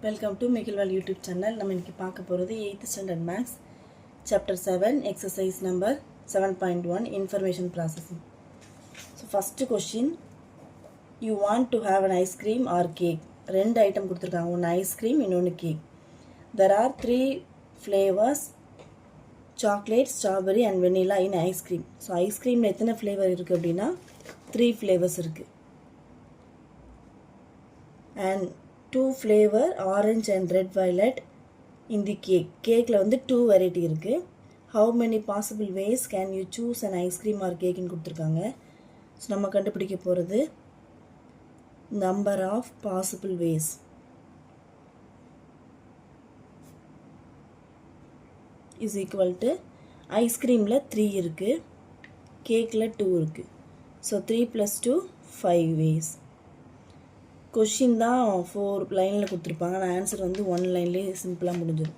Welcome to Megilval YouTube channel. நம்ம இன்றைக்கி பார்க்க போகிறது 8th standard maths chapter 7 exercise number 7.1 information processing. So first question, you want to have an ice cream or cake. ரெண்டு item கொடுத்துருக்காங்க, ஒன்று ice cream இன்னொன்று cake. There are 3 flavours, chocolate, strawberry and vanilla in ice cream. So ஐஸ்கிரீமில் எத்தனை flavour இருக்குது அப்படின்னா 3 flavours இருக்குது. And 2 flavor orange and red violet in the cake. கேக்கில் வந்து 2 வெரைட்டி இருக்குது. How many possible ways can you choose an ice cream or cake ன்னு கொடுத்துருக்காங்க. ஸோ நம்ம கண்டுபிடிக்க போகிறது number of possible ways. is equal to ஐஸ்கிரீமில் 3 இருக்குது, கேக்கில் 2 இருக்குது. So 3 + 2 5 ways. கொஷின் தான் 4 லைனில் கொடுத்துருப்பாங்க. ஆனால் ஆன்சர் வந்து 1 லைன்லேயே சிம்பிளாக முடிஞ்சிடும்.